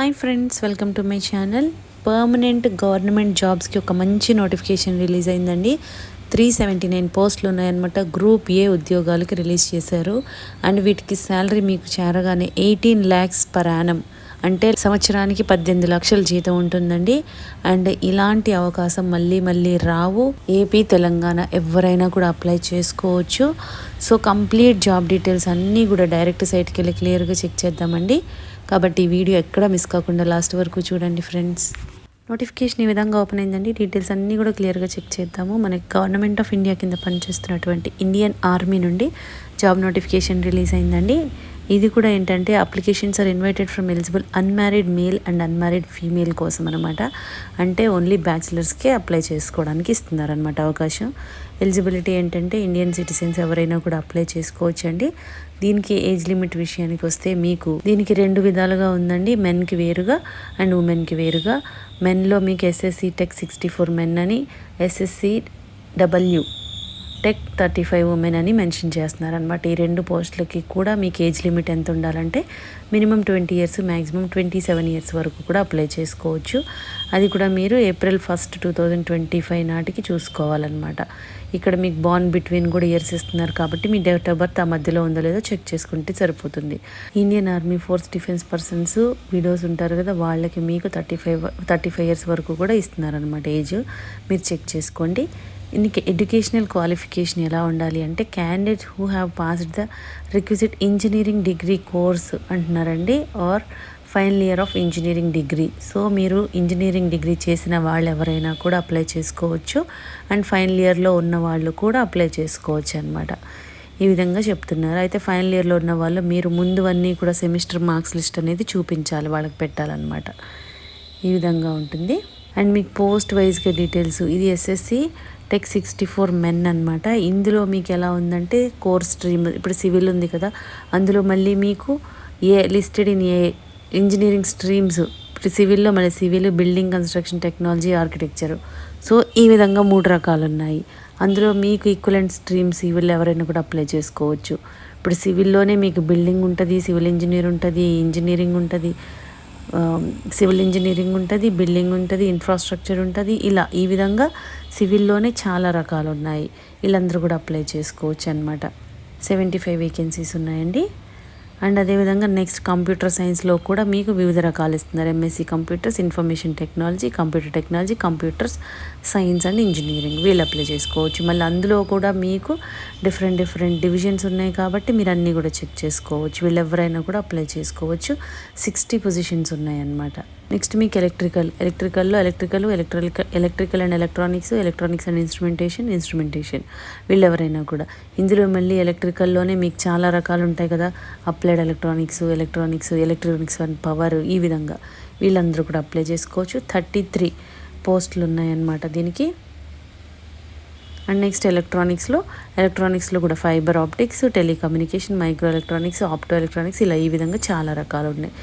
Hi friends, welcome to my channel. Permanent government జాబ్స్కి ఒక మంచి నోటిఫికేషన్ రిలీజ్ అయిందండి. 379 పోస్టులు ఉన్నాయన్నమాట. గ్రూప్ ఏ ఉద్యోగాలకి రిలీజ్ చేశారు. అండ్ వీటికి శాలరీ మీకు చేరగానే 18 lakhs per annum, అంటే సంవత్సరానికి 18 లక్షల జీతం ఉంటుందండి. అండ్ ఇలాంటి అవకాశం మళ్ళీ రావు. ఏపీ, తెలంగాణ ఎవరైనా కూడా అప్లై చేసుకోవచ్చు. సో కంప్లీట్ జాబ్ డీటెయిల్స్ అన్నీ కూడా డైరెక్ట్ సైట్కి వెళ్ళి క్లియర్గా చెక్ చేద్దామండి. కాబట్టి ఈ వీడియో ఎక్కడ మిస్ కాకుండా లాస్ట్ వరకు చూడండి ఫ్రెండ్స్. నోటిఫికేషన్ ఈ విధంగా ఓపెన్ అయిందండి. డీటెయిల్స్ అన్నీ కూడా క్లియర్గా చెక్ చేద్దాము. మనకి గవర్నమెంట్ ఆఫ్ ఇండియా కింద పనిచేస్తున్నటువంటి ఇండియన్ ఆర్మీ నుండి జాబ్ నోటిఫికేషన్ రిలీజ్ అయిందండి. ఇది కూడా ఏంటంటే applications are invited from eligible unmarried male and unmarried female కోసం అనమాట. అంటే ఓన్లీ బ్యాచిలర్స్కే అప్లై చేసుకోవడానికి ఇస్తున్నారనమాట అవకాశం. ఎలిజిబిలిటీ ఏంటంటే ఇండియన్ సిటిజన్స్ ఎవరైనా కూడా అప్లై చేసుకోవచ్చండి. దీనికి ఏజ్ లిమిట్ విషయానికి వస్తే మీకు దీనికి 2 విధాలుగా ఉందండి. మెన్కి వేరుగా అండ్ ఉమెన్కి వేరుగా. మెన్లో మీకు ఎస్ఎస్సి టెక్ 64 మెన్ అని, ఎస్ఎస్సి డబ్ల్యూ టెక్ 35 ఉమెన్ అని మెన్షన్ చేస్తున్నారనమాట. ఈ 2 పోస్టులకి కూడా మీకు ఏజ్ లిమిట్ ఎంత ఉండాలంటే మినిమం 20 years, మ్యాక్సిమం 27 years వరకు కూడా అప్లై చేసుకోవచ్చు. అది కూడా మీరు April 1st, 2025 నాటికి చూసుకోవాలన్నమాట. ఇక్కడ మీకు బాండ్ బిట్వీన్ కూడా ఇయర్స్ ఇస్తున్నారు కాబట్టి మీ డేట్ ఆఫ్ బర్త్ ఆ మధ్యలో ఉందో లేదో చెక్ చేసుకుంటే సరిపోతుంది. Indian army force defence persons widows ఉంటారు కదా, వాళ్ళకి మీకు 35 years వరకు కూడా ఇస్తున్నారనమాట ఏజ్. మీరు చెక్ చేసుకోండి. ఇందుకు ఎడ్యుకేషనల్ క్వాలిఫికేషన్ ఎలా ఉండాలి అంటే candidates who have passed the requisite engineering degree course అంటున్నారండి, or final year of engineering degree. So మీరు ఇంజనీరింగ్ డిగ్రీ చేసిన వాళ్ళు ఎవరైనా కూడా అప్లై చేసుకోవచ్చు. అండ్ ఫైనల్ ఇయర్లో ఉన్న వాళ్ళు కూడా అప్లై చేసుకోవచ్చు అనమాట. ఈ విధంగా చెప్తున్నారు. అయితే ఫైనల్ ఇయర్లో ఉన్న వాళ్ళు మీరు ముందు అన్నీ కూడా సెమిస్టర్ మార్క్స్ లిస్ట్ అనేది చూపించాలి, వాళ్ళకి పెట్టాలన్నమాట. ఈ విధంగా ఉంటుంది. అండ్ మీకు పోస్ట్ వైజ్గా డీటెయిల్స్. ఇది ఎస్ఎస్సి టెక్ 64 మెన్ అనమాట. ఇందులో మీకు ఎలా ఉందంటే కోర్స్ స్ట్రీమ్, ఇప్పుడు సివిల్ ఉంది కదా, అందులో మళ్ళీ మీకు లిస్టెడ్ ఇన్ ఇంజనీరింగ్ స్ట్రీమ్స్. ఇప్పుడు సివిల్లో మళ్ళీ civil, building construction technology, architecture. So ఈ విధంగా 3 రకాలు ఉన్నాయి. అందులో మీకు ఈక్వలెంట్ స్ట్రీమ్ సివిల్ ఎవరైనా కూడా అప్లై చేసుకోవచ్చు. ఇప్పుడు సివిల్లోనే మీకు బిల్డింగ్ ఉంటుంది, సివిల్ ఇంజనీర్ ఉంటుంది, ఇంజనీరింగ్ ఉంటుంది, సివిల్ ఇంజనీరింగ్ ఉంటుంది, బిల్డింగ్ ఉంటుంది, ఇన్ఫ్రాస్ట్రక్చర్ ఉంటుంది. ఇలా ఈ విధంగా సివిల్లోనే చాలా రకాలు ఉన్నాయి. వీళ్ళందరూ కూడా అప్లై చేసుకోవచ్చు అనమాట. 75 వేకెన్సీస్ ఉన్నాయండి. అండ్ అదేవిధంగా నెక్స్ట్ కంప్యూటర్ సైన్స్లో కూడా మీకు వివిధ రకాలు ఇస్తున్నారు. MSc computers, information technology, computer technology, computers science and engineering వీళ్ళు అప్లై చేసుకోవచ్చు. మళ్ళీ అందులో కూడా మీకు డిఫరెంట్ డివిజన్స్ ఉన్నాయి కాబట్టి మీరు అన్నీ కూడా చెక్ చేసుకోవచ్చు. వీళ్ళు ఎవరైనా కూడా అప్లై చేసుకోవచ్చు. 60 పొజిషన్స్ ఉన్నాయన్నమాట. నెక్స్ట్ మీకు electrical and electronics and instrumentation వీళ్ళు ఎవరైనా కూడా. ఇందులో మళ్ళీ ఎలక్ట్రికల్లోనే మీకు చాలా రకాలు ఉంటాయి కదా, అప్లైడ్ ఎలక్ట్రానిక్స్ అండ్ పవర్. ఈ విధంగా వీళ్ళందరూ కూడా అప్లై చేసుకోవచ్చు. 33 పోస్టులు ఉన్నాయన్నమాట దీనికి. అండ్ నెక్స్ట్ ఎలక్ట్రానిక్స్లో కూడా fibre optics, telecommunication, micro electronics, opto electronics, ఇలా ఈ విధంగా చాలా రకాలు ఉన్నాయి.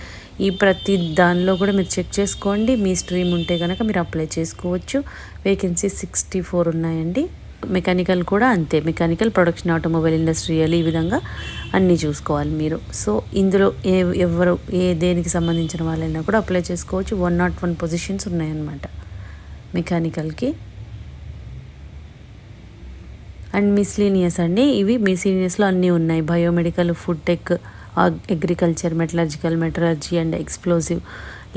ఈ ప్రతి దానిలో కూడా మీరు చెక్ చేసుకోండి. మీ స్ట్రీమ్ ఉంటే కనుక మీరు అప్లై చేసుకోవచ్చు. వేకెన్సీ 64 ఉన్నాయండి. మెకానికల్ కూడా అంతే, మెకానికల్, ప్రొడక్షన్, ఆటోమొబైల్, ఇండస్ట్రియల్, ఈ విధంగా అన్నీ చూసుకోవాలి మీరు. సో ఇందులో దేనికి సంబంధించిన వాళ్ళైనా కూడా అప్లై చేసుకోవచ్చు. 101 పొజిషన్స్ ఉన్నాయన్నమాట మెకానికల్కి. అండ్ మిస్లీనియస్ అండి, ఇవి మిస్లీనియస్లో అన్నీ ఉన్నాయి. Biomedical, food tech, agriculture, metallurgy and explosive,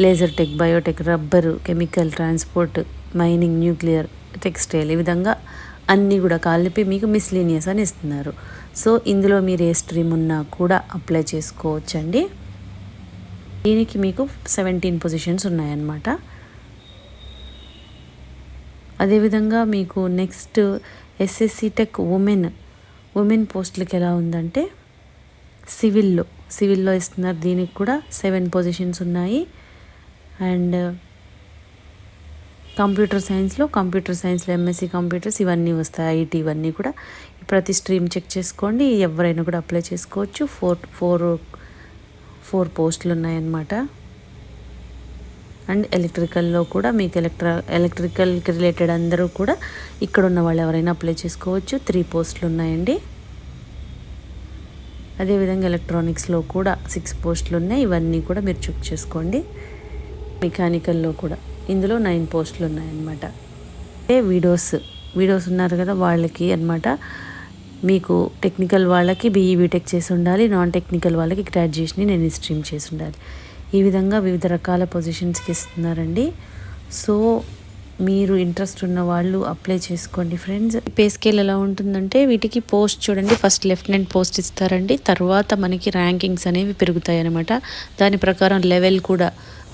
laser tech, Biotech, rubber, chemical, transport, mining, nuclear, textile, ఈ విధంగా అన్నీ కూడా కలిపి మీకు మిస్లీనియస్ అని ఇస్తున్నారు. సో ఇందులో మీరు ఏ స్ట్రీమ్ ఉన్నా కూడా అప్లై చేసుకోవచ్చండి. దీనికి మీకు 17 పొజిషన్స్ ఉన్నాయన్నమాట. అదేవిధంగా మీకు నెక్స్ట్ ఎస్ఎస్సి టెక్ ఉమెన్ పోస్టులకి ఎలా ఉందంటే సివిల్లో ఇస్తున్నారు. దీనికి కూడా 7 పొజిషన్స్ ఉన్నాయి. అండ్ కంప్యూటర్ సైన్స్లో ఎంఎస్సి కంప్యూటర్స్ ఇవన్నీ వస్తాయి, ఐటీ, ఇవన్నీ కూడా. ప్రతి స్ట్రీమ్ చెక్ చేసుకోండి. ఎవరైనా కూడా అప్లై చేసుకోవచ్చు. 4 పోస్టులు ఉన్నాయన్నమాట. అండ్ ఎలక్ట్రికల్లో కూడా మీకు ఎలక్ట్రికల్కి రిలేటెడ్ అందరూ కూడా ఇక్కడ ఉన్న వాళ్ళు ఎవరైనా అప్లై చేసుకోవచ్చు. 3 పోస్టులు ఉన్నాయండి. అదేవిధంగా ఎలక్ట్రానిక్స్లో కూడా 6 పోస్టులు ఉన్నాయి. ఇవన్నీ కూడా మీరు చెక్ చేసుకోండి. మెకానికల్లో కూడా ఇందులో 9 పోస్టులు ఉన్నాయన్నమాట. అంటే వీడియోస్ ఉన్నారు కదా వాళ్ళకి అన్నమాట. మీకు టెక్నికల్ వాళ్ళకి BE బీటెక్ చేసి ఉండాలి, నాన్ టెక్నికల్ వాళ్ళకి గ్రాడ్యుయేషన్ నేను స్ట్రీమ్ చేసి ఉండాలి. ఈ విధంగా వివిధ రకాల పొజిషన్స్కి ఇస్తున్నారండి. సో మీరు ఇంట్రెస్ట్ ఉన్న వాళ్ళు అప్లై చేసుకోండి ఫ్రెండ్స్. పే స్కేల్ ఎలా ఉంటుందంటే వీటికి పోస్ట్ చూడండి, ఫస్ట్ లెఫ్టినెంట్ పోస్ట్ ఇస్తారండి, తర్వాత మనకి ర్యాంకింగ్స్ అనేవి పెరుగుతాయి అన్నమాట. దాని ప్రకారం లెవెల్ కూడా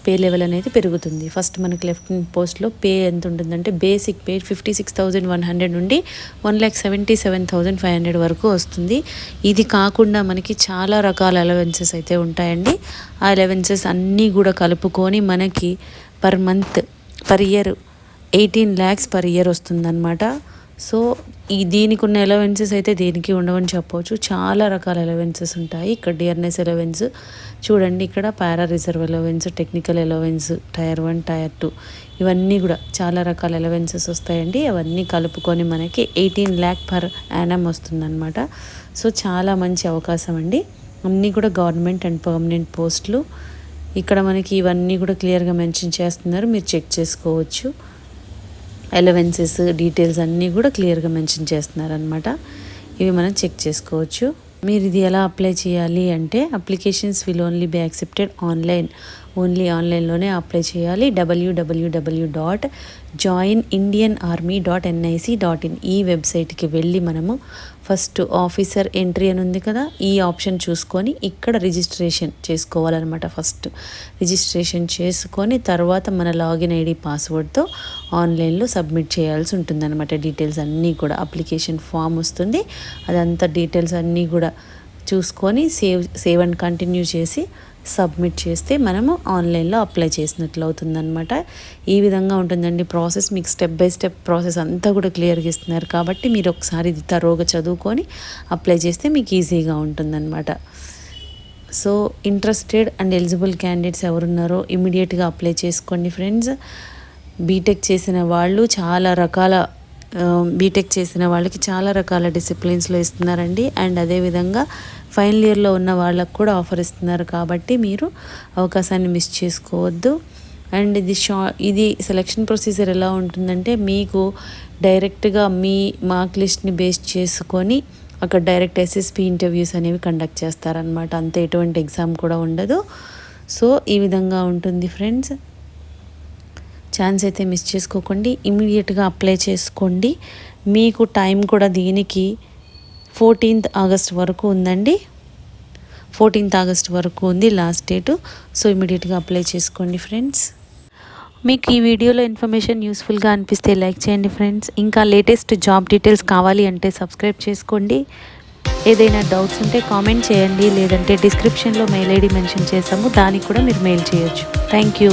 పే లెవెల్ అనేది పెరుగుతుంది. ఫస్ట్ మనకి లెఫ్టినెంట్ పోస్ట్లో పే ఎంత ఉంటుందంటే బేసిక్ పే 56,100 నుండి 1,77,500 వరకు వస్తుంది. ఇది కాకుండా మనకి చాలా రకాల అలవెన్సెస్ అయితే ఉంటాయండి. ఆ అలవెన్సెస్ అన్నీ కూడా కలుపుకొని మనకి per year 18 lakhs per year వస్తుందన్నమాట. సో దీనికి ఉన్న అలవెన్సెస్ అయితే దేనికి ఉండవని చెప్పవచ్చు. చాలా రకాల అలవెన్సెస్ ఉంటాయి. ఇక్కడ డియర్నెస్ అలవెన్స్ చూడండి, ఇక్కడ para reserve allowance, technical allowance, tier 1, tier 2 ఇవన్నీ కూడా చాలా రకాల అలవెన్సెస్ వస్తాయండి. అవన్నీ కలుపుకొని మనకి 18 lakh పర్ యానం వస్తుందన్నమాట. సో చాలా మంచి అవకాశం అండి. అన్నీ కూడా గవర్నమెంట్ అండ్ పర్మనెంట్ పోస్టులు. ఇక్కడ మనకి ఇవన్నీ కూడా క్లియర్గా మెన్షన్ చేస్తున్నారు, మీరు చెక్ చేసుకోవచ్చు. అలవెన్సెస్ డీటెయిల్స్ అన్నీ కూడా క్లియర్గా మెన్షన్ చేస్తున్నారనమాట. ఇవి మనం చెక్ చేసుకోవచ్చు. మీరు ఇది ఎలా అప్లై చేయాలి అంటే applications will only be accepted only ఆన్లైన్లోనే అప్లై చేయాలి. www.joinindianarmy.nic.in ఈ వెబ్సైట్కి వెళ్ళి మనము ఫస్ట్ ఆఫీసర్ ఎంట్రీ అని ఉంది కదా, ఈ ఆప్షన్ చూసుకొని ఇక్కడ రిజిస్ట్రేషన్ చేసుకోవాలన్నమాట. ఫస్ట్ రిజిస్ట్రేషన్ చేసుకొని తర్వాత మన లాగిన్ ఐడి పాస్వర్డ్తో ఆన్లైన్లో సబ్మిట్ చేయాల్సి ఉంటుందన్నమాట. డీటెయిల్స్ అన్నీ కూడా అప్లికేషన్ ఫామ్ వస్తుంది, అదంతా డీటెయిల్స్ అన్నీ కూడా చూసుకొని సేవ్ అండ్ కంటిన్యూ చేసి సబ్మిట్ చేస్తే మనము ఆన్లైన్లో అప్లై చేసినట్లు అవుతుందన్నమాట. ఈ విధంగా ఉంటుందండి ప్రాసెస్. మీకు స్టెప్ బై స్టెప్ ప్రాసెస్ అంతా కూడా క్లియర్గా ఇస్తున్నారు కాబట్టి మీరు ఒకసారి ఇది తరోగా చదువుకొని అప్లై చేస్తే మీకు ఈజీగా ఉంటుందన్నమాట. So interested and eligible candidates ఎవరున్నారో ఇమీడియట్గా అప్లై చేసుకోండి ఫ్రెండ్స్. బీటెక్ చేసిన వాళ్ళు బీటెక్ చేసిన వాళ్ళకి చాలా రకాల డిసిప్లిన్స్లో ఇస్తున్నారండి. అండ్ అదేవిధంగా ఫైనల్ ఇయర్లో ఉన్న వాళ్ళకు కూడా ఆఫర్ ఇస్తున్నారు కాబట్టి మీరు అవకాశాన్ని మిస్ చేసుకోవద్దు. అండ్ ఇది సెలక్షన్ ప్రొసీజర్ ఎలా ఉంటుందంటే మీకు డైరెక్ట్గా మీ మార్క్ లిస్ట్ని బేస్ చేసుకొని అక్కడ డైరెక్ట్ SSP ఇంటర్వ్యూస్ అనేవి కండక్ట్ చేస్తారనమాట. అంతే, ఎటువంటి ఎగ్జామ్ కూడా ఉండదు. సో ఈ విధంగా ఉంటుంది ఫ్రెండ్స్. ఛాన్స్ అయితే మిస్ చేసుకోకండి, ఇమీడియట్గా అప్లై చేసుకోండి. మీకు టైం కూడా దీనికి 14th ఆగస్ట్ వరకు ఉందండి. 14th ఆగస్ట్ వరకు ఉంది లాస్ట్ డేటు. సో ఇమీడియట్గా అప్లై చేసుకోండి ఫ్రెండ్స్. మీకు ఈ వీడియోలో ఇన్ఫర్మేషన్ యూస్ఫుల్గా అనిపిస్తే లైక్ చేయండి ఫ్రెండ్స్. ఇంకా లేటెస్ట్ జాబ్ డీటెయిల్స్ కావాలి అంటే సబ్స్క్రైబ్ చేసుకోండి. ఏదైనా డౌట్స్ ఉంటే కామెంట్ చేయండి, లేదంటే డిస్క్రిప్షన్లో మెయిల్ ID మెన్షన్ చేసాము, దానికి కూడా మీరు మెయిల్ చేయొచ్చు. Thank you.